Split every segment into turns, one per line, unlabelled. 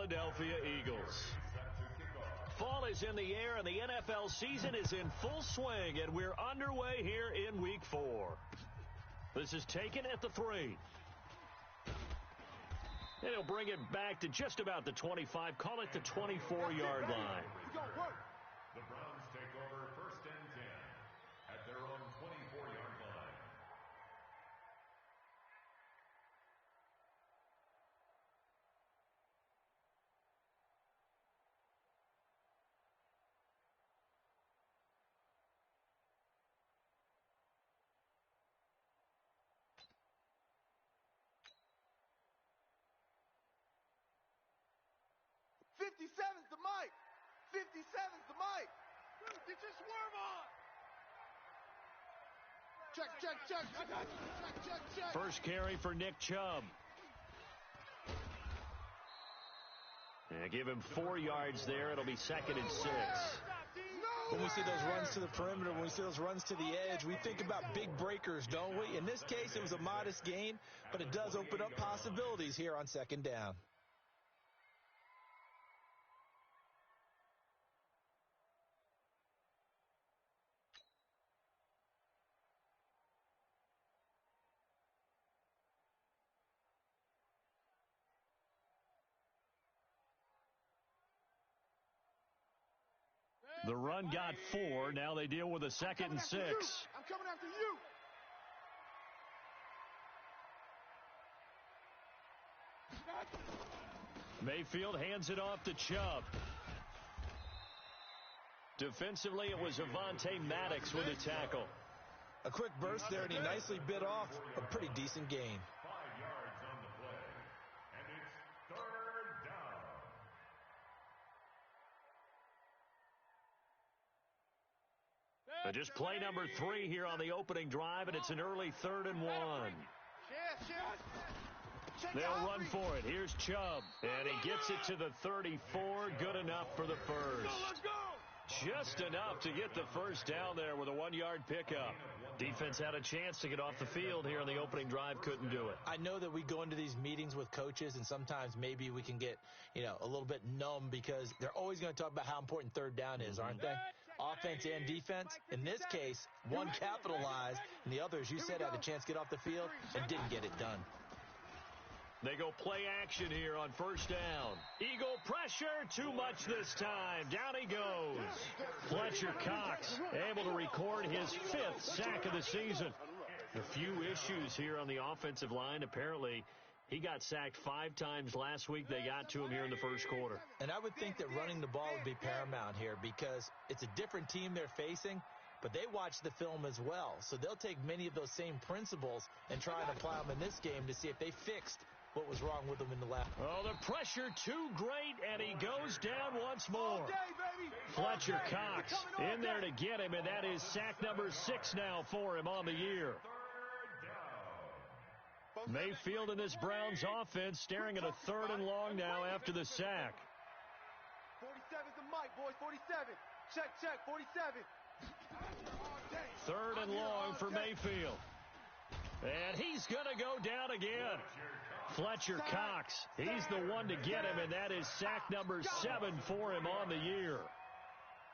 Philadelphia Eagles. Fall is in the air and the NFL season is in full swing, and we're underway here in Week 4. This is taken at the 3. And he'll bring it back to just about the 25, call it the 24-yard line.
The Browns take over 1st and 10 at their own 24-yard line.
'57's the mic. 57's the mic. Get your swerve on. Check.
First carry for Nick Chubb. And give him 4 yards there. It'll be 2nd and 6.
When we see those runs to the perimeter, when we see those runs to the edge, we think about big breakers, don't we? In this case, it was a modest gain, but it does open up possibilities here on 2nd down.
The run got 4. Now they deal with a 2nd and 6.
I'm coming after you.
Mayfield hands it off to Chubb. Defensively, it was Avonte Maddox with a tackle.
A quick burst there, and he nicely bit off a pretty decent gain.
5 yards on the play, and it's 3rd down.
Just play number 3 here on the opening drive, and it's an early 3rd and 1. They'll run for it. Here's Chubb, and he gets it to the 34. Good enough for the first. Just enough to get the first down there with a 1-yard pickup. Defense had a chance to get off the field here on the opening drive, couldn't do it.
I know that we go into these meetings with coaches, and sometimes maybe we can get, a little bit numb because they're always going to talk about how important 3rd down is, aren't they? Offense and defense. In this case, one capitalized, and the other, as you said, had a chance to get off the field and didn't get it done.
They go play action here on 1st down. Eagle pressure, too much this time. Down he goes. Fletcher Cox able to record his 5th sack of the season. A few issues here on the offensive line. Apparently, he got sacked 5 times last week. They got to him here in the first quarter.
And I would think that running the ball would be paramount here because it's a different team they're facing, but they watch the film as well. So they'll take many of those same principles and try and apply them in this game to see if they fixed what was wrong with them in the last.
Oh, the pressure too great, and he goes down once more. Fletcher Cox in there to get him, and that is sack number 6 now for him on the year. Mayfield in this Browns offense staring at a 3rd and long now after the sack.
47's the mic, boys. 47. Check. 47.
3rd and long for Mayfield. And he's going to go down again. Fletcher Cox, he's the one to get him, and that is sack number 7 for him on the year.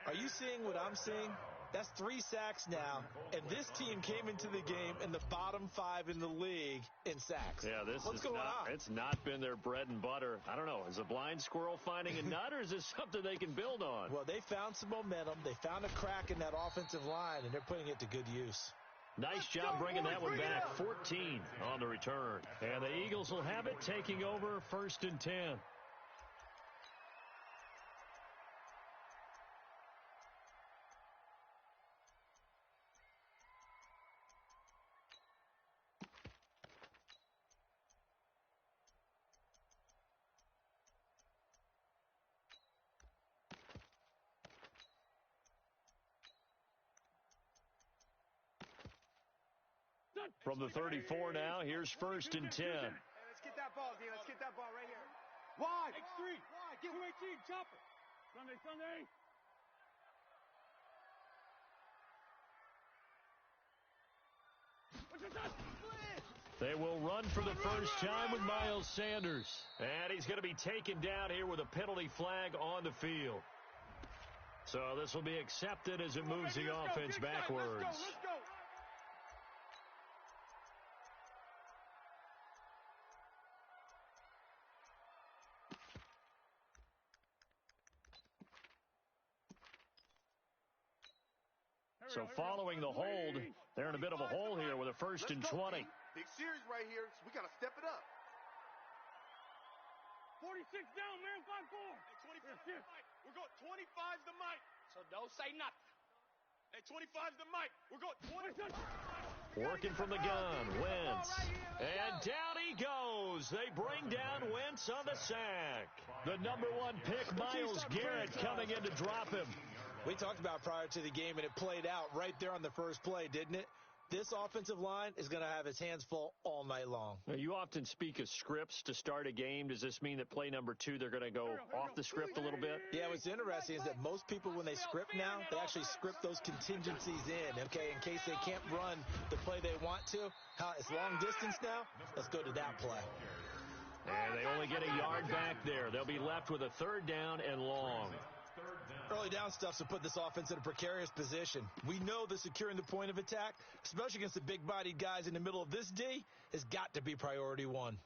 Are you seeing what I'm seeing? That's 3 sacks now, and this team came into the game in the bottom 5 in the league in sacks.
Yeah, what's going on? It's not been their bread and butter. I don't know. Is a blind squirrel finding a nut, or is this something they can build on?
Well, they found some momentum. They found a crack in that offensive line, and they're putting it to good use.
Nice job bringing that one back. 14 on the return. And the Eagles will have it, taking over 1st and 10. From the 34 now, here's 1st and 10.
Hey, let's get that ball, D. Let's get that ball right here. Wide. X3. Wide. Get 218. Chopper. Sunday.
They will run for the first time with Miles Sanders. And he's going to be taken down here with a penalty flag on the field. So this will be accepted as it moves the offense backwards.
Let's go.
So following the hold, they're in a bit of a hole here with a 1st and 20.
Big series right here, so we got to step it up. 46 down, man, 5-4. Hey, 25's the mic. We're going 25's the mic. So don't say nothing. Hey, 25's the mic. We're going 25's.
Working from the gun, Wentz. And down he goes. They bring down Wentz on the sack. The number 1 pick, Myles Garrett, coming in to drop him.
We talked about prior to the game, and it played out right there on the first play, didn't it? This offensive line is going to have its hands full all night long.
Now, you often speak of scripts to start a game. Does this mean that play number 2, they're going to go off the script a little bit?
Yeah, what's interesting is that most people, when they script now, they actually script those contingencies in, okay, in case they can't run the play they want to. It's long distance now. Let's go to that play.
And they only get a yard back there. They'll be left with a 3rd down and long.
Early down stuff to put this offense in a precarious position. We know that securing the point of attack, especially against the big-bodied guys in the middle of this D, has got to be priority 1.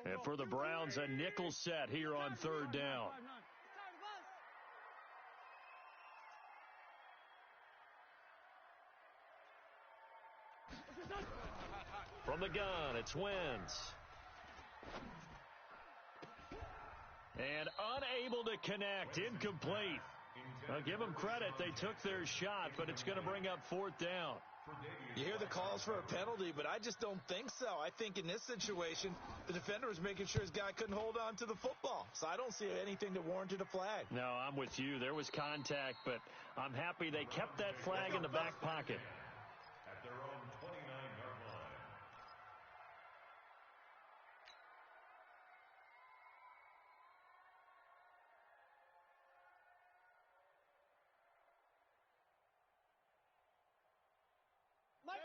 And for the Browns, a nickel set here on 3rd down. From the gun, it's Wentz. And unable to connect, incomplete. I'll give them credit, they took their shot, but it's going to bring up 4th down.
You hear the calls for a penalty, but I just don't think so. I think in this situation, the defender was making sure his guy couldn't hold on to the football. So I don't see anything that warranted a flag.
No, I'm with you. There was contact, but I'm happy they kept that flag in the back pocket.
At their own 29-yard line.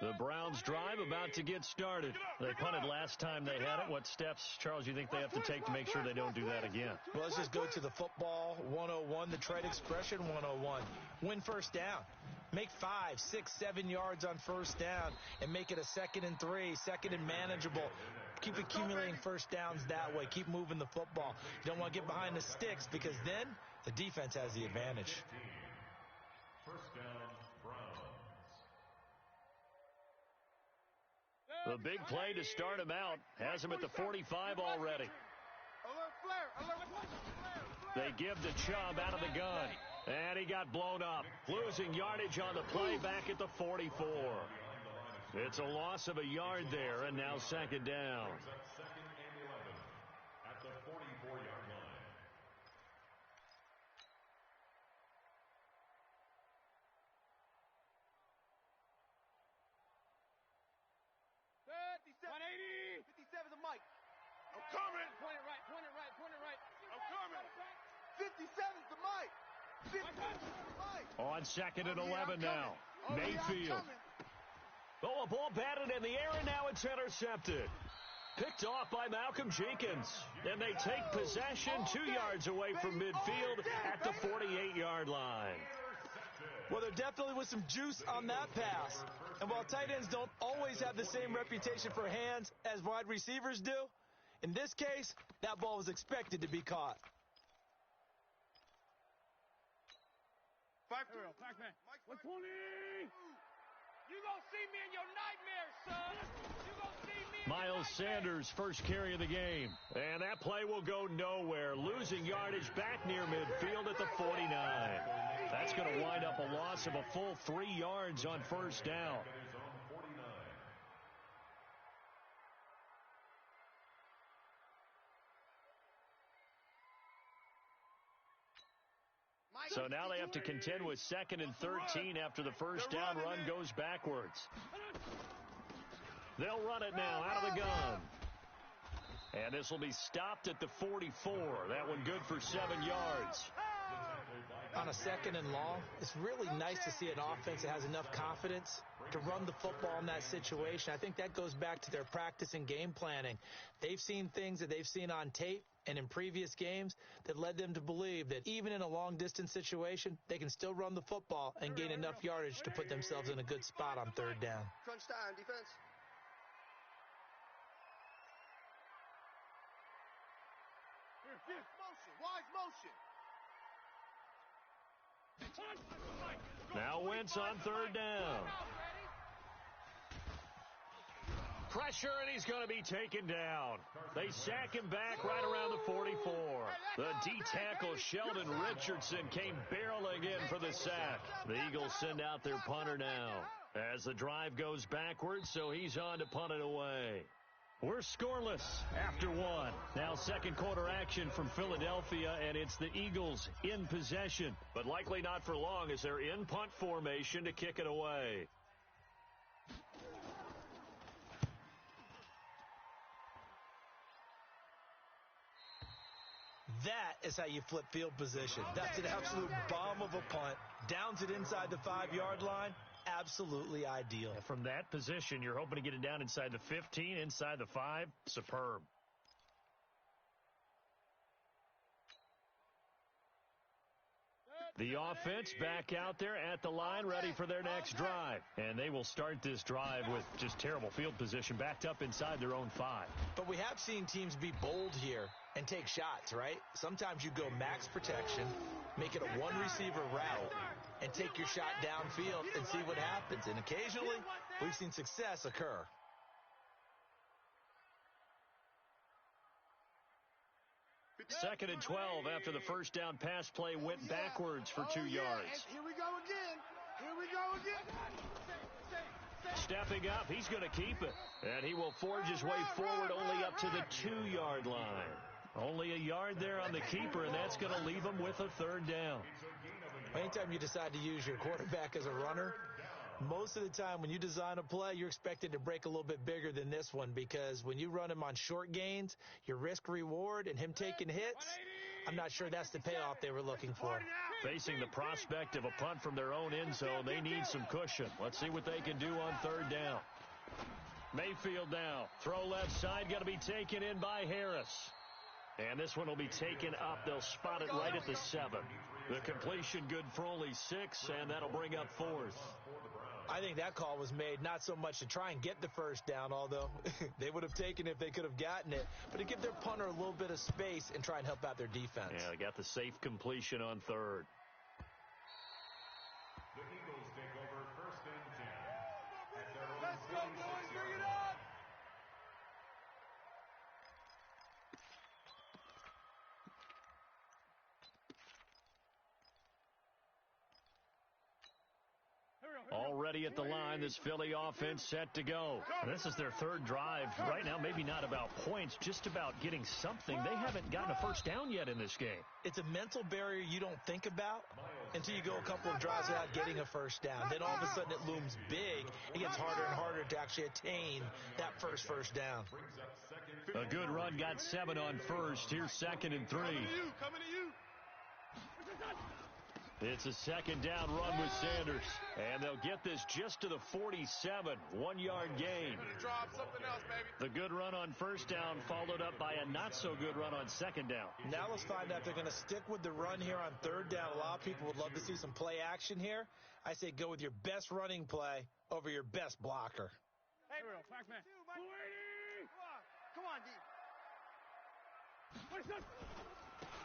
The Browns drive about to get started. They punted last time they had it. What steps, Charles, you think they have to take to make sure they don't do that again?
Well, let's just go to the football 101, the trade expression 101. Win 1st down. Make 5, 6, 7 yards on 1st down and make it a 2nd and 3, 2nd and manageable. Keep accumulating 1st downs that way. Keep moving the football. You don't want to get behind the sticks because then the defense has the advantage.
1st down, Browns.
The big play to start him out has him at the 45 already. They give to Chubb out of the gun. And he got blown up. Losing yardage on the play back at the 44. It's a loss of a yard there, and now 2nd down.
2nd and 11 at the 44-yard line.
The mic. I'm coming. Point it right. I'm coming. 57's the mic. 57's the mic.
On 2nd and 11 now. Mayfield. Oh, a ball batted in the air, and now it's intercepted. Picked off by Malcolm Jenkins. And they take possession 2 yards away from midfield at the 48-yard line.
Well, there definitely was some juice on that pass. And while tight ends don't always have the same reputation for hands as wide receivers do, in this case, that ball was expected to be caught.
5-3. 120. You gonna see me in your nightmares, son. You gonna see me.
Miles Sanders, first carry of the game. And that play will go nowhere. Losing yardage back near midfield at the 49. That's going to wind up a loss of a full 3 yards on 1st down. So now they have to contend with 2nd and 13 after the 1st down run goes backwards. They'll run it now out of the gun. And this will be stopped at the 44. That one good for 7 yards.
on a 2nd and long, it's really nice to see an offense that has enough confidence to run the football in that situation. I think that goes back to their practice and game planning. They've seen things that they've seen on tape and in previous games that led them to believe that even in a long-distance situation, they can still run the football and gain enough yardage to put themselves in a good spot on 3rd down.
Crunch time, defense. Motion, wise motion.
Now Wentz on 3rd down. Pressure, and he's going to be taken down. They sack him back right around the 44. The D-tackle Sheldon Richardson came barreling in for the sack. The Eagles send out their punter now as the drive goes backwards, so he's on to punt it away. We're scoreless after 1. Now 2nd quarter action from Philadelphia, and it's the Eagles in possession, but likely not for long as they're in punt formation to kick it away.
That is how you flip field position. That's an absolute bomb of a punt. Downs it inside the 5-yard line. Absolutely ideal.
From that position, you're hoping to get it down inside the 15, inside the 5. Superb. The offense back out there at the line, ready for their next drive. And they will start this drive with just terrible field position, backed up inside their own 5.
But we have seen teams be bold here and take shots, right? Sometimes you go max protection, make it a one-receiver route, and take your shot downfield and see what happens. And occasionally, we've seen success occur.
Second and 12 after the first down pass play went backwards for 2 yards.
Here we go again. Here we go again.
Stepping up, he's going to keep it. And he will forge his way forward only up to the 2-yard line. Only a yard there on the keeper, and that's going to leave him with a 3rd down.
Anytime you decide to use your quarterback as a runner, most of the time when you design a play, you're expected to break a little bit bigger than this one, because when you run him on short gains, your risk-reward and him taking hits, I'm not sure that's the payoff they were looking for.
Facing the prospect of a punt from their own end zone, they need some cushion. Let's see what they can do on 3rd down. Mayfield now. Throw left side, got to be taken in by Harris. And this one will be taken up. They'll spot it right at the 7. The completion good for only 6, and that'll bring up 4th.
I think that call was made not so much to try and get the first down, although they would have taken it if they could have gotten it, but to give their punter a little bit of space and try and help out their defense.
Yeah, they got the safe completion on 3rd.
The Eagles take over 1st and 10. At their own
Let's go, boys. Bring it up.
Already at the line, this Philly offense set to go. And this is their 3rd drive. Right now, maybe not about points, just about getting something. They haven't gotten a first down yet in this game.
It's a mental barrier you don't think about until you go a couple of drives without getting a first down. Then all of a sudden it looms big. It gets harder and harder to actually attain that first down.
A good run got 7 on 1st. Here's 2nd and 3.
Coming to you.
It's a 2nd down run with Sanders. And they'll get this just to the 47. 1-yard gain.
Drop something else, baby.
The good run on 1st down followed up by a not-so-good run on 2nd down.
Now let's find out if they're going to stick with the run here on 3rd down. A lot of people would love to see some play action here. I say go with your best running play over your best blocker.
Hey, back man. Come on, D.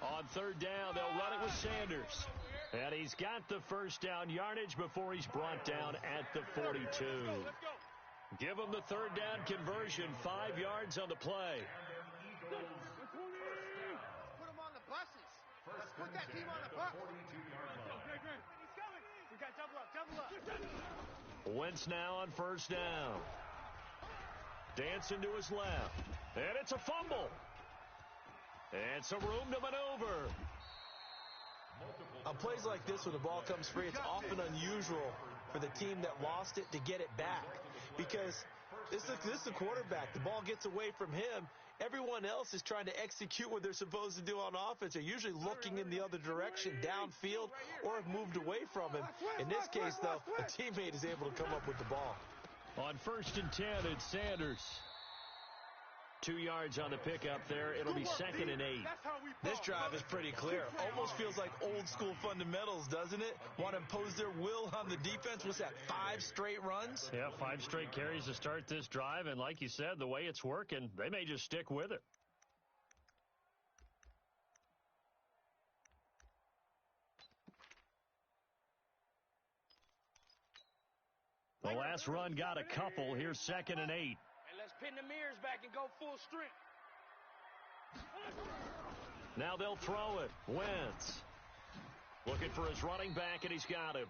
On 3rd down, they'll run it with Sanders. And he's got the first down yardage before he's brought down at the 42. Give him the 3rd down conversion, 5 yards on the play.
Put him on the buses. Let's put that team on the bus. He's coming. We got double up.
Wentz now on 1st down. Dancing to his left. And it's a fumble. And some room to maneuver.
On plays like this, when the ball comes free, it's often unusual for the team that lost it to get it back, because This is the quarterback. The ball gets away from him. Everyone else is trying to execute what they're supposed to do on offense. They're usually looking in the other direction, downfield, or have moved away from him. In this case, though, a teammate is able to come up with the ball.
On 1st and 10, it's Sanders. 2 yards on the pickup there. It'll be 2nd and 8.
This drive is pretty clear. Almost feels like old school fundamentals, doesn't it? Want to impose their will on the defense. What's that, 5 straight runs?
Yeah, 5 straight carries to start this drive. And like you said, the way it's working, they may just stick with it. The last run got a couple. Here's 2nd and 8.
Let's pin the mirrors back and go full strength.
Now they'll throw it. Wentz looking for his running back, and he's got him.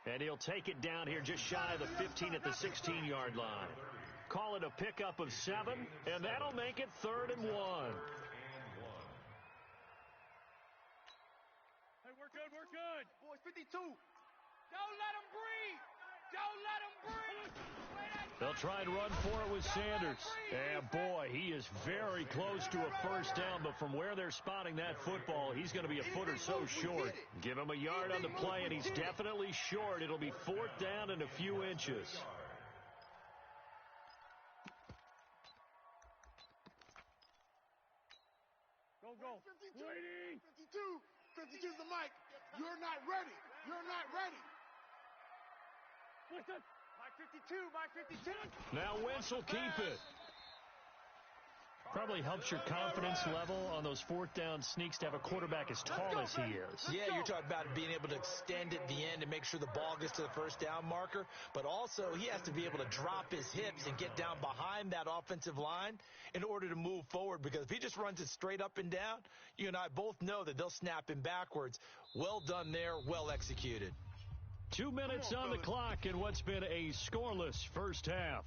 And he'll take it down here just shy of the 15 at the 16-yard line. Call it a pickup of 7, and that'll make it 3rd and 1.
Hey, we're good, we're good. Boys, 52. Don't let him breathe. Don't let him breathe.
They'll try and run for it with Sanders. And boy, he is very close to a first down, but from where they're spotting that football, he's going to be a foot or so short. Give him a yard on the play, and he's definitely short. It'll be 4th down and a few inches.
Go.
52's the mic. You're not ready. You're not ready.
Listen. By 52.
Now Wentz will keep it. Probably helps your confidence level on those 4th down sneaks to have a quarterback as tall as he is.
Yeah, you're talking about being able to extend at the end and make sure the ball gets to the first down marker. But also, he has to be able to drop his hips and get down behind that offensive line in order to move forward. Because if he just runs it straight up and down, you and I both know that they'll snap him backwards. Well done there, well executed.
2 minutes on the clock in what's been a scoreless first half.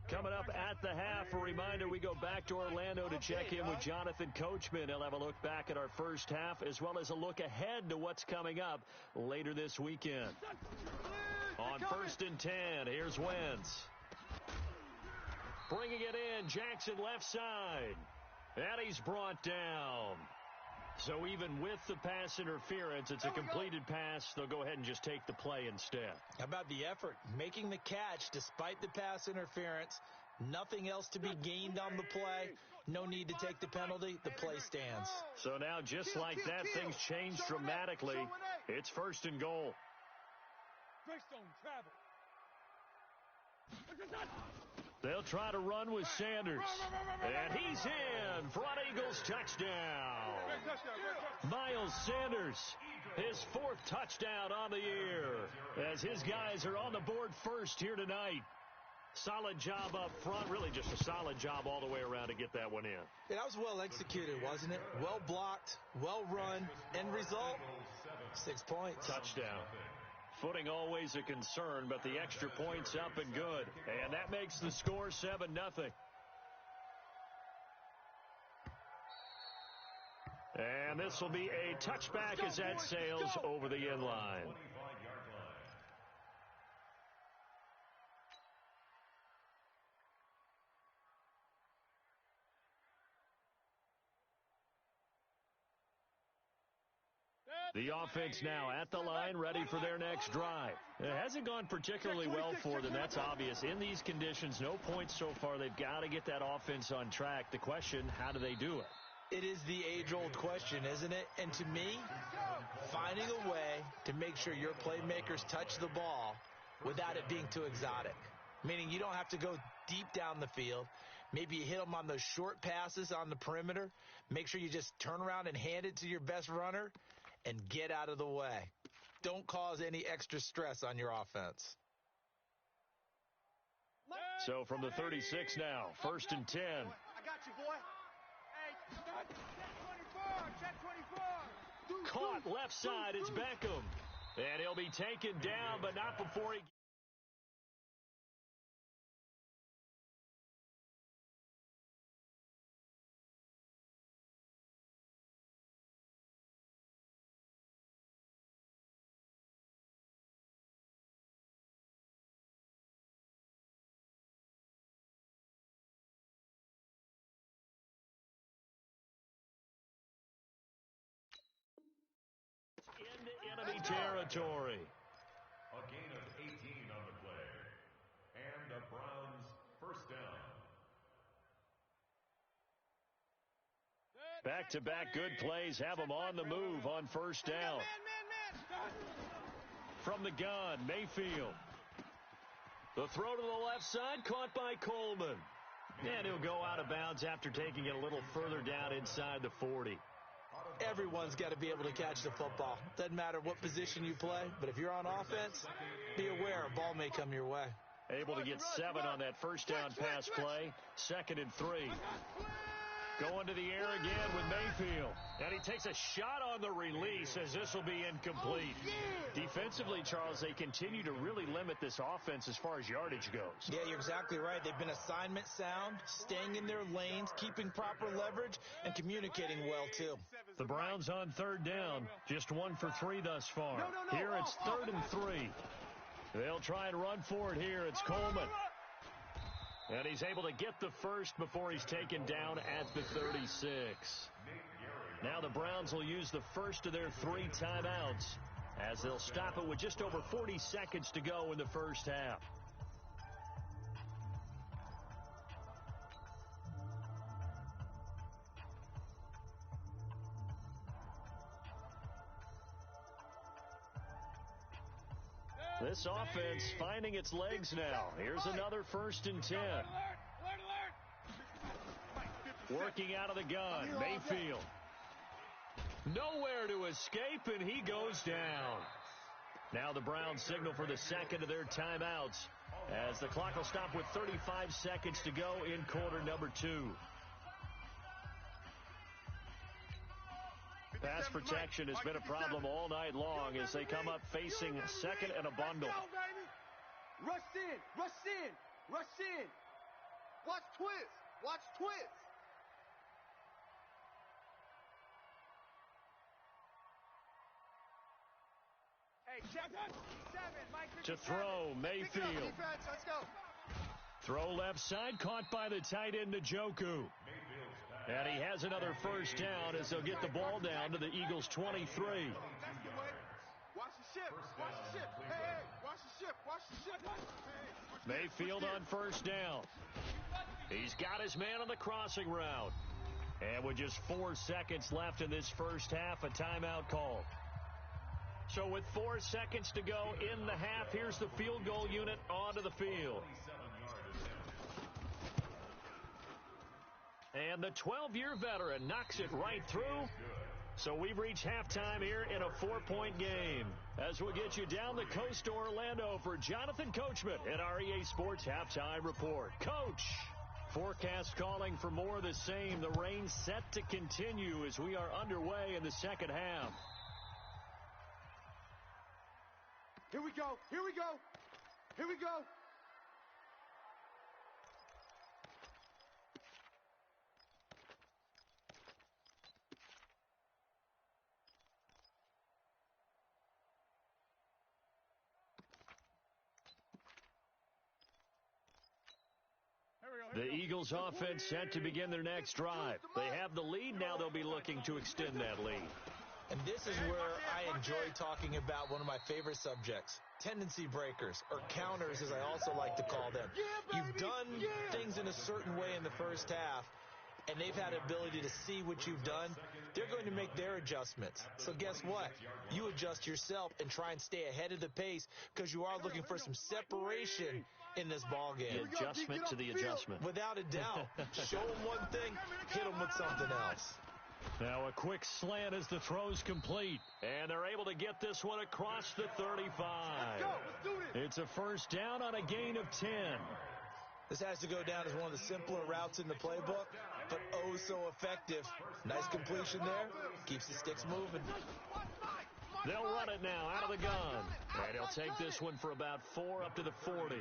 Coming up at the half, a reminder, we go back to Orlando to check in with Jonathan Coachman. He'll have a look back at our first half as well as a look ahead to what's coming up later this weekend. On 1st and 10, here's Wentz. Bringing it in, Jackson left side. And he's brought down. So even with the pass interference, it's a completed pass. They'll go ahead and just take the play instead.
How about the effort? Making the catch despite the pass interference. Nothing else to be gained on the play. No need to take the penalty. The play stands.
So now just like that, things change dramatically. It's 1st and goal.
Greystone, travel.
They'll try to run with Sanders. And he's in for an Eagles touchdown. Miles Sanders, his 4th touchdown on the year. As his guys are on the board first here tonight. Solid job up front. Really just a solid job all the way around to get that one in.
Yeah, that was well executed, wasn't it? Well blocked, well run. End result, 6 points.
Touchdown. Footing always a concern, but the extra point's up and good. And that makes the score 7-0. And this will be a touchback as that sails over the end line. The offense now at the line, ready for their next drive. It hasn't gone particularly well for them. That's obvious. In these conditions, no points so far. They've got to get that offense on track. The question, how do they do it?
It is the age-old question, isn't it? And to me, finding a way to make sure your playmakers touch the ball without it being too exotic. Meaning you don't have to go deep down the field. Maybe you hit them on those short passes on the perimeter. Make sure you just turn around and hand it to your best runner and get out of the way. Don't cause any extra stress on your offense.
So from the 36 now, 1st and 10.
I got you, boy. Hey, check 24.
Caught left side, it's Beckham. And he'll be taken down, but not before he enemy territory.
A gain of 18 on the play. And the Browns first down.
Back-to-back good plays have them on the move on first down. From the gun, Mayfield. The throw to the left side, caught by Coleman. And he'll go out of bounds after taking it a little further down inside the 40.
Everyone's got to be able to catch the football. Doesn't matter what position you play, but if you're on offense, be aware a ball may come your way.
Able to get 7 on that first down pass play. 2nd and 3. Going to the air again with Mayfield. And he takes a shot on the release as this will be incomplete. Defensively, Charles, they continue to really limit this offense as far as yardage goes.
Yeah, you're exactly right. They've been assignment sound, staying in their lanes, keeping proper leverage, and communicating well, too.
The Browns on 3rd down. Just 1 for 3 thus far. Here it's 3rd and 3. They'll try and run for it here. It's Coleman. And he's able to get the first before he's taken down at the 36. Now the Browns will use the first of their 3 timeouts as they'll stop it with just over 40 seconds to go in the first half. This offense finding its legs now. Here's another 1st and 10. Working out of the gun, Mayfield. Nowhere to escape, and he goes down. Now the Browns signal for the second of their timeouts as the clock will stop with 35 seconds to go in quarter number 2. Pass protection has been a problem all night long as they come up facing 2nd and a bundle.
Rush in, rush in, rush in. Watch twist, watch twist. Hey, check 7, Mike.
To throw, Mayfield.
Let's go.
Throw left side, caught by the tight end, Njoku. And he has another first down as they'll get the ball down to the Eagles' 23.
That's the way. Watch the ship. Watch the ship. Hey, watch the ship. Watch the ship.
Mayfield on first down. He's got his man on the crossing route. And with just 4 seconds left in this first half, a timeout call. So with 4 seconds to go in the half, here's the field goal unit onto the field. And the 12-year veteran knocks it right through. So we've reached halftime here in a 4-point game. As we'll get you down the coast to Orlando for Jonathan Coachman at our EA Sports Halftime Report. Coach, forecast calling for more of the same. The rain set to continue as we are underway in the second half.
Here we go. Here we go. Here we go.
The Eagles offense set to begin their next drive. They have the lead. Now they'll be looking to extend that lead.
And this is where I enjoy talking about one of my favorite subjects, tendency breakers, or counters as I also like to call them. You've done things in a certain way in the first half, and they've had the ability to see what you've done. They're going to make their adjustments. So guess what? You adjust yourself and try and stay ahead of the pace because you are looking for some separation in this ball game.
The adjustment to the adjustment.
Without a doubt. Show them one thing, hit them with something else.
Now a quick slant as the throw's complete. And they're able to get this one across the 35.
Let's go. Let's do this.
It's a first down on a gain of 10.
This has to go down as one of the simpler routes in the playbook, but oh so effective. Nice completion there. Keeps the sticks moving.
They'll run it now out of the gun. And he'll take this one for about 4 up to the 40.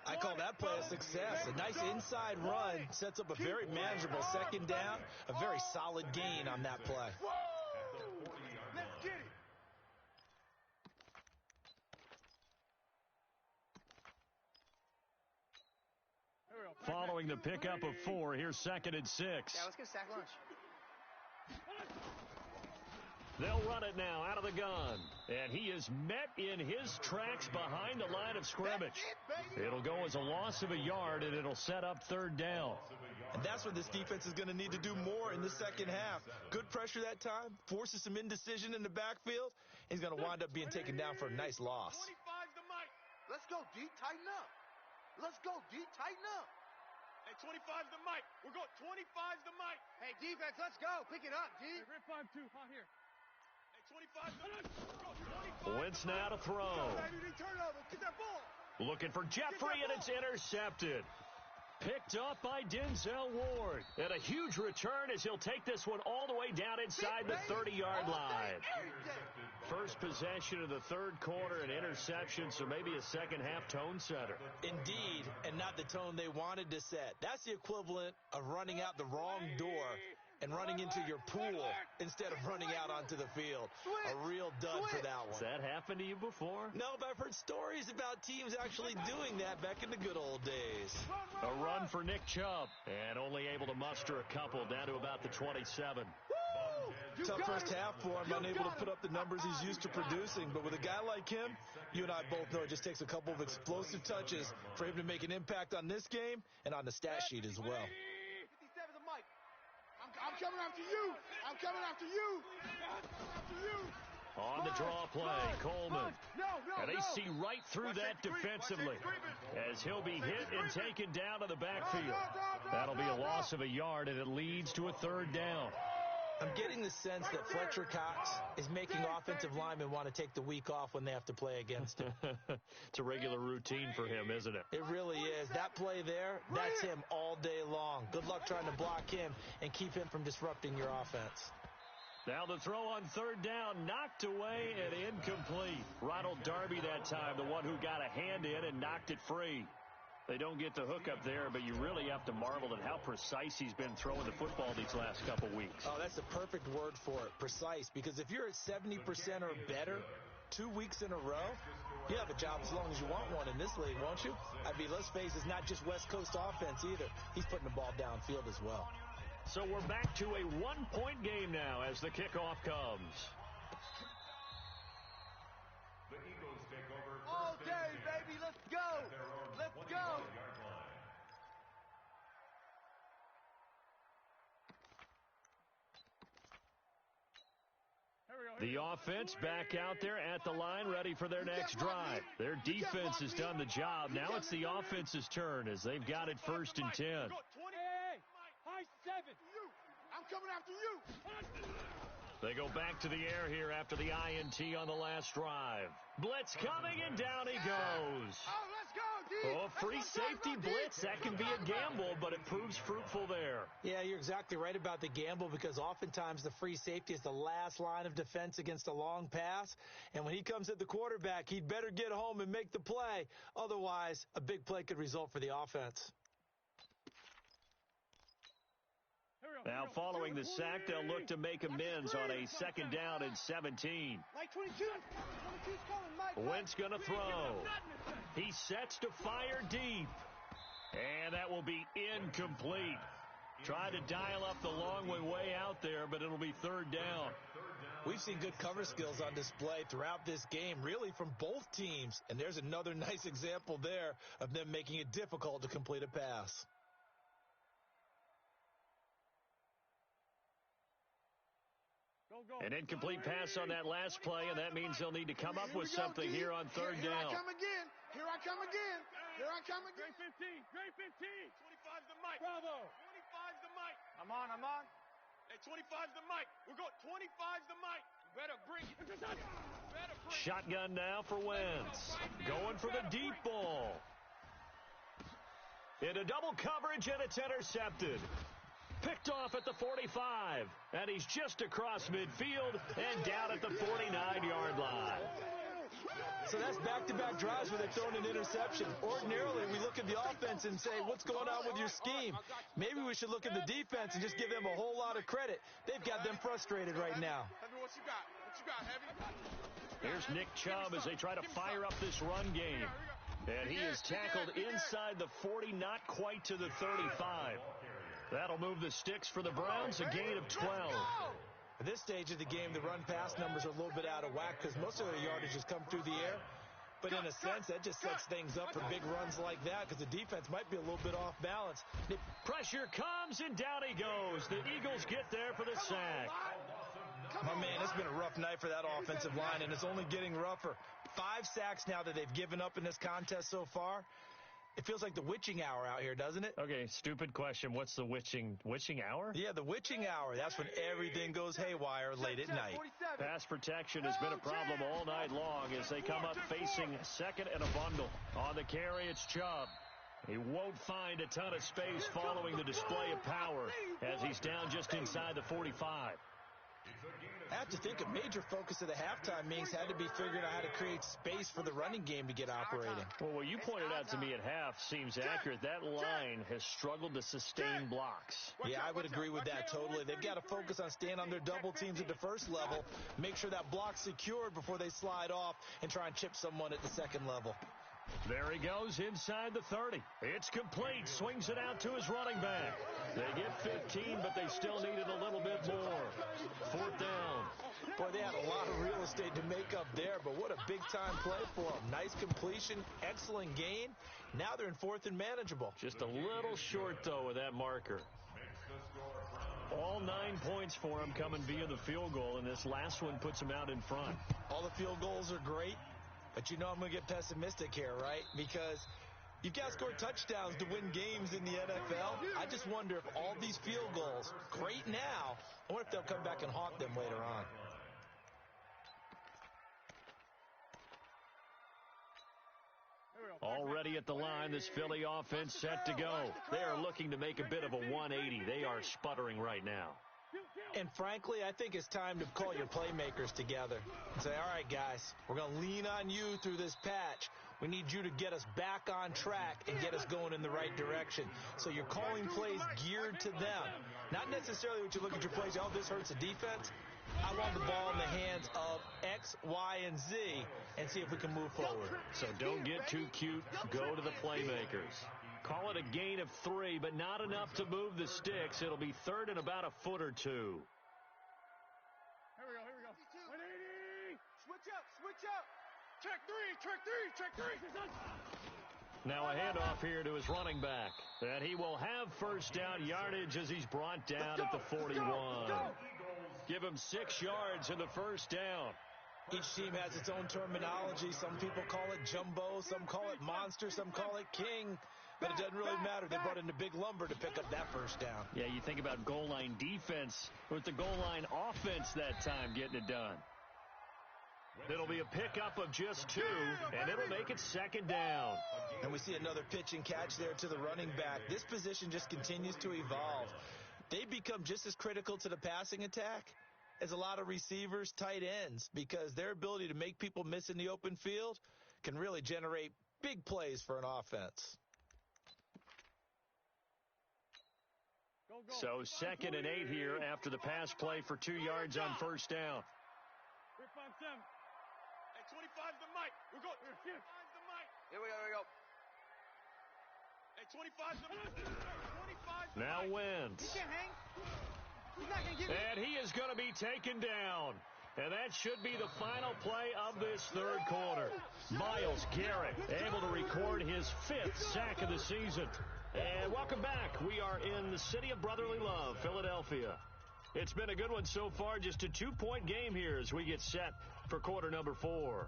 I call that play a success. A nice inside run sets up a very manageable second down. A very solid gain on that play.
Let's get it.
Following the pickup of 4, here's 2nd and 6.
Yeah, let's get a sack lunch.
They'll run it now out of the gun. And he is met in his tracks behind the line of scrimmage. It'll go as a loss of a yard, and it'll set up third down.
And that's where this defense is going to need to do more in the second half. Good pressure that time, forces some indecision in the backfield. He's going to wind up being taken down for a nice loss.
25's the mic. Let's go, D. Tighten up. Let's go, D. Tighten up. Hey, 25's the mic. We're going 25's the mic. Hey, defense, let's go. Pick it up, D.
Hey, Rip 5-2, out here.
Hey, 25's the mic.
Wentz now to throw.
Turnover. Get that ball.
Looking for Jeffrey, and it's intercepted. Picked up by Denzel Ward. And a huge return as he'll take this one all the way down inside the 30-yard line. First possession of the third quarter, an interception, so maybe a second-half tone setter.
Indeed, and not the tone they wanted to set. That's the equivalent of running out the wrong door and running into your pool instead of running out onto the field. A real dud for that one.
Has that happened to you before?
No, but I've heard stories about teams actually doing that back in the good old days.
A run for Nick Chubb, and only able to muster a couple down to about the 27.
Tough first half for him, unable to put up the numbers he's used to producing. But with a guy like him, you and I both know it just takes a couple of explosive touches for him to make an impact on this game and on the stat sheet as well.
57's the mic. I'm coming after you. I'm coming after you. I'm coming after you.
On the draw play, Coleman. And they see right through that defensively as he'll be hit and taken down to the backfield. That'll be a loss of a yard, and it leads to a third down.
I'm getting the sense that Fletcher Cox is making offensive linemen want to take the week off when they have to play against him.
It's a regular routine for him, isn't it?
It really is. That play there, that's him all day long. Good luck trying to block him and keep him from disrupting your offense.
Now the throw on third down, knocked away and incomplete. Ronald Darby that time, the one who got a hand in and knocked it free. They don't get the hook up there, but you really have to marvel at how precise he's been throwing the football these last couple weeks.
Oh, that's the perfect word for it, precise, because if you're at 70% or better 2 weeks in a row, you have a job as long as you want one in this league, won't you? I mean, let's face it, it's not just West Coast offense either. He's putting the ball downfield as well.
So we're back to a one-point game now as the kickoff comes.
The Eagles take over
All day, baby. Let's go. Let's go.
The offense back out there at the line, ready for their next drive. Their defense has done the job. Now it's the offense's turn as they've got it 1st and 10.
High 7.
I'm coming after you.
They go back to the air here after the INT on the last drive. Blitz coming, and down he goes.
Oh, let's go, D.
Oh, free safety blitz. That can be a gamble, but it proves fruitful there.
Yeah, you're exactly right about the gamble because oftentimes the free safety is the last line of defense against a long pass. And when he comes at the quarterback, he'd better get home and make the play. Otherwise, a big play could result for the offense.
Now, following the sack, they'll look to make amends on a 2nd down and 17.
Mike 22. 22's coming, Mike.
Wentz going to throw. He sets to fire deep. And that will be incomplete. Try to dial up the long way out there, but it'll be 3rd down.
We've seen good cover skills on display throughout this game, really from both teams. And there's another nice example there of them making it difficult to complete a pass.
An incomplete pass on that last play, and that means they'll need to come up with something here on 3rd down.
Here I come again. Here I come again. Here I come again.
Great 15.
25's the mic.
Bravo.
25's the mic.
I'm on.
Hey, 25's the mic. We're going 25's the mic. Better bring it.
Shotgun now for Wentz. Going for the deep ball. Into double coverage, and it's intercepted. Picked off at the 45, and he's just across midfield and down at the 49-yard line.
So that's back-to-back drives where they're throwing an interception. Ordinarily, we look at the offense and say, what's going on with your scheme? Maybe we should look at the defense and just give them a whole lot of credit. They've got them frustrated right now.
What you got? What you got, Heavy?
Here's Nick Chubb as they try to fire up this run game. And he is tackled inside the 40, not quite to the 35. That'll move the sticks for the Browns, a gain of 12.
At this stage of the game, the run-pass numbers are a little bit out of whack because most of their yardage has come through the air. But in a sense, that just sets things up for big runs like that because the defense might be a little bit off balance.
Pressure comes, and down he goes. The Eagles get there for the sack.
My man, it's been a rough night for that offensive line, and it's only getting rougher. 5 sacks now that they've given up in this contest so far. It feels like the witching hour out here, doesn't it?
Okay, stupid question. What's the witching hour?
Yeah, the witching hour. That's when everything goes haywire late at night.
Pass protection has been a problem all night long as they come up facing second and a bundle. On the carry, it's Chubb. He won't find a ton of space following the display of power as he's down just inside the 45.
I have to think a major focus of the halftime meetings had to be figuring out how to create space for the running game to get operating.
Well, what you pointed out to me at half seems accurate. That line has struggled to sustain blocks.
Yeah, I would agree with that totally. They've got to focus on staying on their double teams at the first level, make sure that block's secured before they slide off and try and chip someone at the second level.
There he goes inside the 30. It's complete. Swings it out to his running back. They get 15, but they still needed a little bit more. 4th down.
Boy, they had a lot of real estate to make up there, but what a big-time play for them. Nice completion, excellent gain. Now they're in 4th and manageable.
Just a little short, though, with that marker. All 9 points for him coming via the field goal, and this last one puts him out in front.
All the field goals are great. But you know I'm going to get pessimistic here, right? Because you've got to score touchdowns to win games in the NFL. I just wonder if all these field goals, great now, I wonder if they'll come back and haunt them later on.
Already at the line, this Philly offense set to go. They are looking to make a bit of a 180. They are sputtering right now.
And frankly, I think it's time to call your playmakers together and say, all right, guys, we're going to lean on you through this patch. We need you to get us back on track and get us going in the right direction. So you're calling plays geared to them. Not necessarily what you look at your plays, oh, this hurts the defense. I want the ball in the hands of X, Y, and Z and see if we can move forward.
So don't get too cute. Go to the playmakers. Call it a gain of 3, but not enough to move the sticks. It'll be 3rd and about a foot or 2.
Here we go. 180.
Switch up.
Check 3.
Now a handoff here to his running back. And he will have first down yardage as he's brought down at the 41. Give him 6 yards in the first down.
Each team has its own terminology. Some people call it jumbo, some call it monster, some call it king. But it doesn't really matter. They brought in the big lumber to pick up that first down.
Yeah, you think about goal line defense with the goal line offense that time getting it done. It'll be a pickup of just 2, and it'll make it 2nd down.
And we see another pitch and catch there to the running back. This position just continues to evolve. They become just as critical to the passing attack as a lot of receivers, tight ends, because their ability to make people miss in the open field can really generate big plays for an offense.
So 2nd and 8 here after the pass play for 2 yards on first down.
357. Hey, 25's the mic. We're going. 25's the mic.
Here we go.
Hey, 25's the mic. 25's the mic.
Now Wentz.
He can't hang. He's not going to give it.
And he is going to be taken down. And that should be the final play of this 3rd quarter. Myles Garrett able to record his 5th sack of the season. And welcome back. We are in the city of brotherly love, Philadelphia. It's been a good one so far. Just a 2-point game here as we get set for quarter number 4.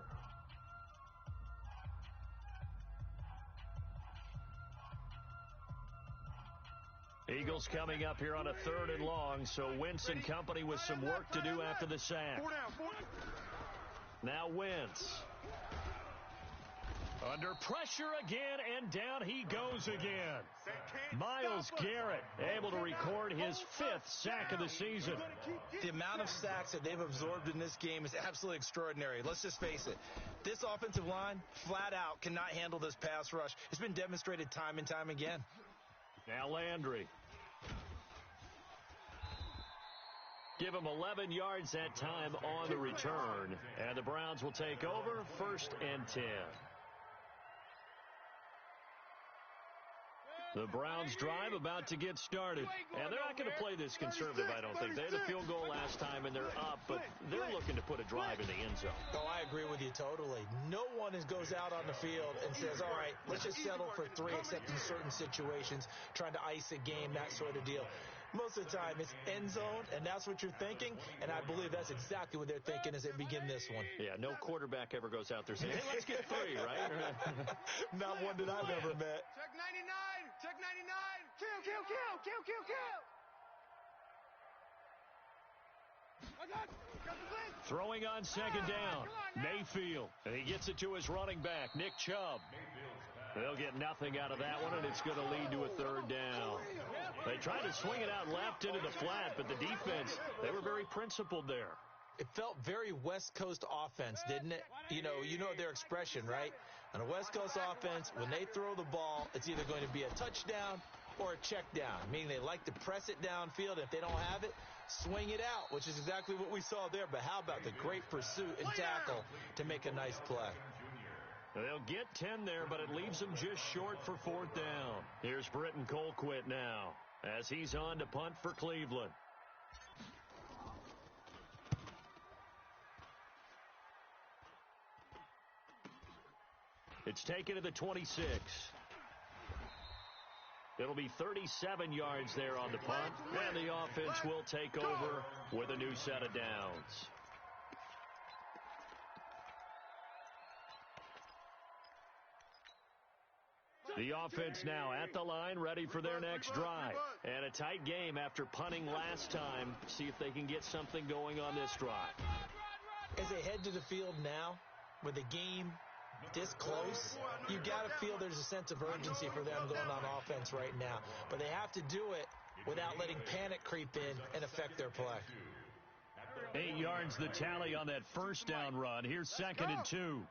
Eagles coming up here on a 3rd and long, so Wentz and company with some work to do after the sack. Now Wentz. Under pressure again, and down he goes again. Myles Garrett able to record his 5th sack of the season.
The amount of sacks that they've absorbed in this game is absolutely extraordinary. Let's just face it. This offensive line, flat out, cannot handle this pass rush. It's been demonstrated time and time again.
Now Landry. Give him 11 yards that time on the return. And the Browns will take over 1st and 10. The Browns drive about to get started. And they're not going to play this conservative, I don't think. They had a field goal last time, and they're up, but they're looking to put a drive in the end zone.
Oh, I agree with you totally. No one goes out on the field and says, all right, let's just settle for 3, except in certain situations, trying to ice a game, that sort of deal. Most of the time, it's end zone, and that's what you're thinking, and I believe that's exactly what they're thinking as they begin this one.
Yeah, no quarterback ever goes out there saying, hey, let's get 3, right?
Not one that I've ever met.
Check 99! Check 99! Kill, kill, kill! Kill, kill, kill!
Throwing on second down, Mayfield. And he gets it to his running back, Nick Chubb. They'll get nothing out of that one, and it's going to lead to a 3rd down. They tried to swing it out left into the flat, but the defense, they were very principled there.
It felt very West Coast offense, didn't it? You know their expression, right? On a West Coast offense, when they throw the ball, it's either going to be a touchdown or a check down, meaning they like to press it downfield. If they don't have it, swing it out, which is exactly what we saw there. But how about the great pursuit and tackle to make a nice play?
They'll get 10 there, but it leaves them just short for 4th down. Here's Britton Colquitt now as he's on to punt for Cleveland. It's taken to the 26. It'll be 37 yards there on the punt, and the offense will take over with a new set of downs. The offense now at the line, ready for their next drive. And a tight game after punting last time. See if they can get something going on this drive.
As they head to the field now, with the game this close, you got to feel there's a sense of urgency for them going on offense right now. But they have to do it without letting panic creep in and affect their play.
8 yards the tally on that 1st down run. Here's 2nd and 2.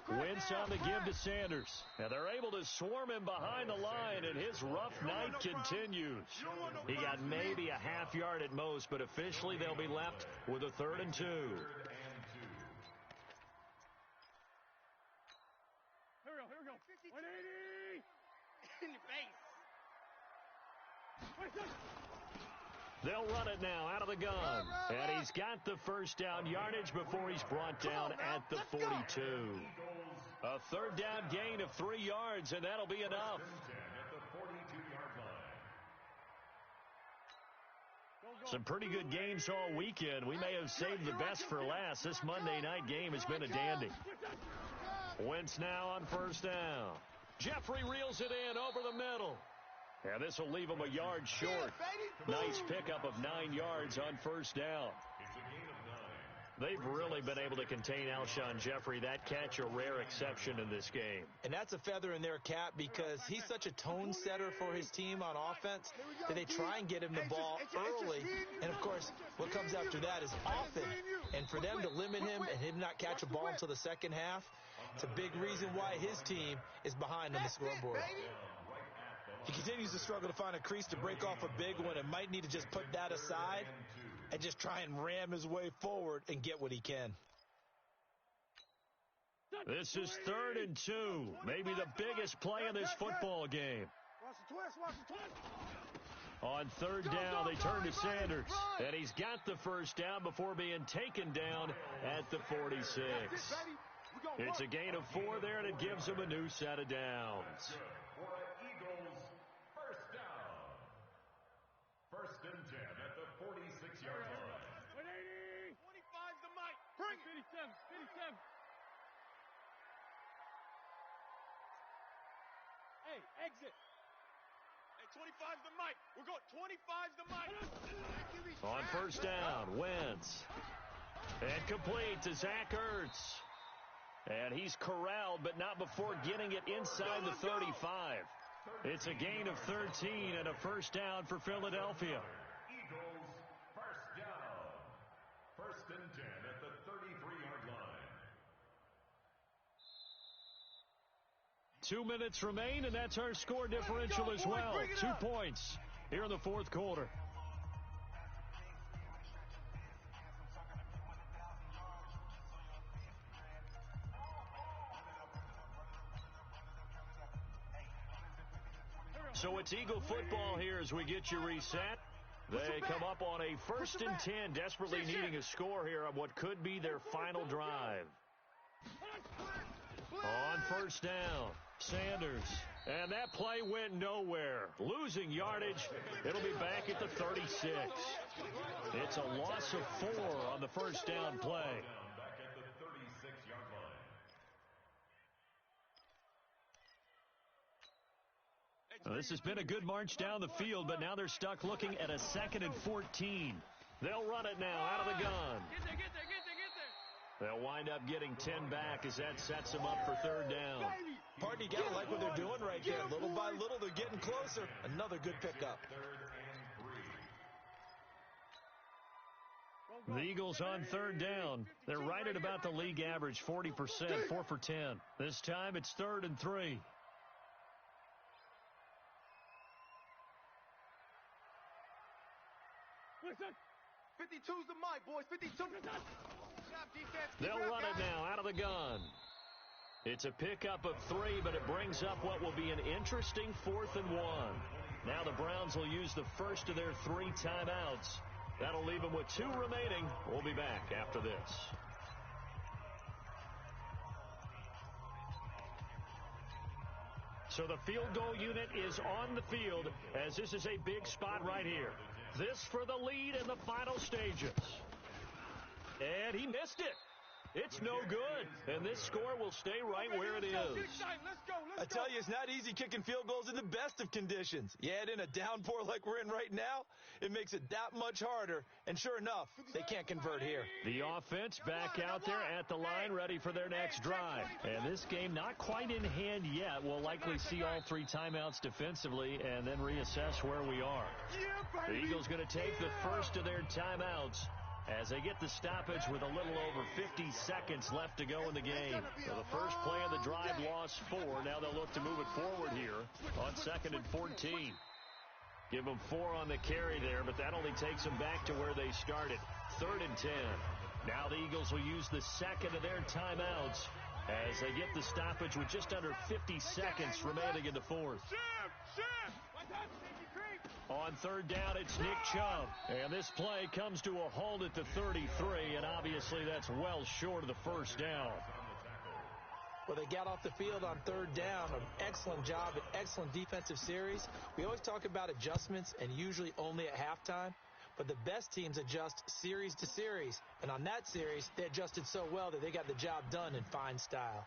Wentz on the give to Sanders. And they're able to swarm him behind the line, and his rough night continues. He got maybe a half yard at most, but officially they'll be left with a 3rd and 2.
Here we go. 180! In your face.
They'll run it now out of the gun. And he's got the 1st down yardage before he's brought down at the 42. A 3rd down gain of 3 yards, and that'll be enough. Some pretty good games all weekend. We may have saved the best for last. This Monday night game has been a dandy. Wentz now on 1st down. Jeffrey reels it in over the middle. And this will leave him a yard short. Nice pickup of 9 yards on 1st down. They've really been able to contain Alshon Jeffrey. That catch a rare exception in this game.
And that's a feather in their cap because he's such a tone setter for his team on offense that they try and get him the ball early. And, of course, what comes after that is often. And for them to limit him and him not catch a ball until the second half, it's a big reason why his team is behind on the scoreboard. He continues to struggle to find a crease to break off a big one and might need to just put that aside and just try and ram his way forward and get what he can.
This is 3rd and 2. Maybe the biggest play in this football game. On 3rd down, they turn to Sanders. And he's got the 1st down before being taken down at the 46. It's a gain of 4 there, and it gives him a new set of downs.
First and 10 at the 46-yard line.
25's the mic. Bring it. 57. Hey, exit. Hey, 25's the mic. We're going. 25's the mic.
On 1st down, Wentz. And complete to Zach Ertz. And he's corralled, but not before getting it inside the 35. It's a gain of 13 and a 1st down for Philadelphia.
Eagles, 1st down. 1st and 10 at the 33-yard line.
2 minutes remain, and that's our score differential as well. 2 points here in the 4th quarter. So it's Eagle football here as we get you reset. They come up on a 1st and 10, desperately needing a score here on what could be their final drive. On 1st down, Sanders. And that play went nowhere. Losing yardage. It'll be back at the 36. It's a loss of 4 on the 1st down play.
Back at the 36-yard line.
Well, this has been a good march down the field, but now they're stuck looking at a 2nd and 14. They'll run it now out of the gun.
Get there.
They'll wind up getting 10 back as that sets them up for 3rd down.
Partner, you gotta like what they're doing right there. Little by little, they're getting closer. Another good pickup.
3rd and 3.
The Eagles on 3rd down. They're right at about the league average, 40%, 4 for 10. This time it's 3rd and 3.
Listen.
52's the mic, boys. 52.
They'll run it now out of the gun. It's a pickup of 3, but it brings up what will be an interesting 4th and 1. Now the Browns will use the first of their 3 timeouts. That'll leave them with 2 remaining. We'll be back after this. So the field goal unit is on the field as this is a big spot right here. This for the lead in the final stages. And he missed it. It's no good. And this score will stay right where it is.
Let's go.
I tell you, it's not easy kicking field goals in the best of conditions. You add in a downpour like we're in right now, it makes it that much harder. And sure enough, they can't convert here.
The offense back out there at the line, ready for their next drive. And this game not quite in hand yet. We'll likely see all 3 timeouts defensively and then reassess where we are. The Eagles going to take the first of their timeouts as they get the stoppage with a little over 50 seconds left to go in the game. So the first play of the drive lost 4. Now they'll look to move it forward here on 2nd and 14. Give them 4 on the carry there, but that only takes them back to where they started. 3rd and 10. Now the Eagles will use the second of their timeouts as they get the stoppage with just under 50 seconds remaining in the 4th. On 3rd down, it's Nick Chubb. And this play comes to a halt at the 33, and obviously that's well short of the 1st down.
Well, they got off the field on 3rd down. An excellent job, an excellent defensive series. We always talk about adjustments, and usually only at halftime. But the best teams adjust series to series. And on that series, they adjusted so well that they got the job done in fine style.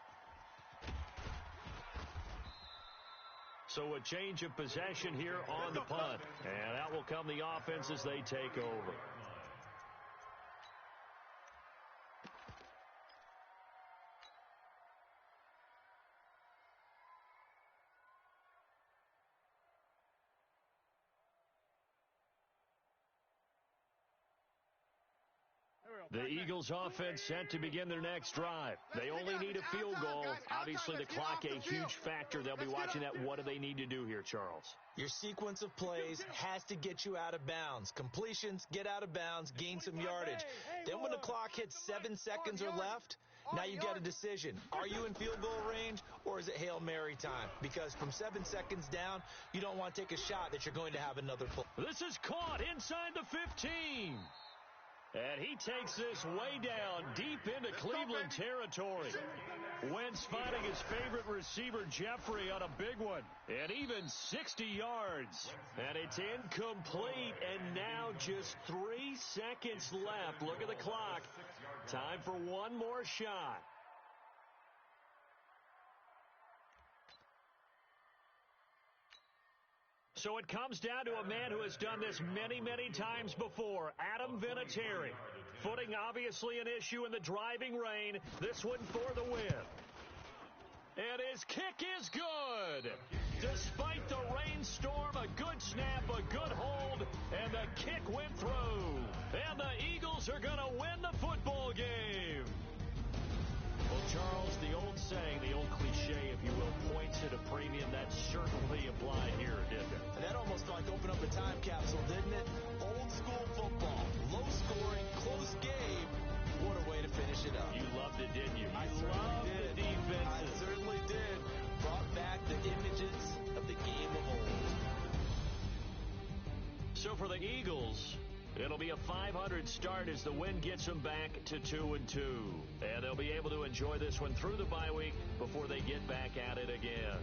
So a change of possession here on the punt. And out will come the offense as they take over. The Eagles offense set to begin their next drive. They only need a field goal. Obviously, the clock a huge factor. They'll be watching that. What do they need to do here, Charles?
Your sequence of plays has to get you out of bounds. Completions, get out of bounds, gain some yardage. Then when the clock hits 7 seconds or left, now you got a decision. Are you in field goal range, or is it Hail Mary time? Because from 7 seconds down, you don't want to take a shot that you're going to have another play.
This is caught inside the 15. And he takes this way down, deep into Cleveland territory. Wentz finding his favorite receiver, Jeffrey, on a big one. And even 60 yards. And it's incomplete, and now just 3 seconds left. Look at the clock. Time for one more shot. So it comes down to a man who has done this many, many times before, Adam Vinatieri. Footing obviously an issue in the driving rain. This one for the win. And his kick is good. Despite the rainstorm, a good snap, a good hold, and the kick went through. And the Eagles are going to win the football game. Well, Charles, the old saying, the old cliche, if you will, points at a premium. That certainly applied here, didn't it?
And that almost like opened up a time capsule, didn't it? Old school football, low scoring, close game. What a way to finish it up.
You loved it, didn't you?
I
loved the defense.
I certainly did. Brought back the images of the game of old.
So for the Eagles, it'll be a .500 start as the win gets them back to 2-2. And they'll be able to enjoy this one through the bye week before they get back at it again.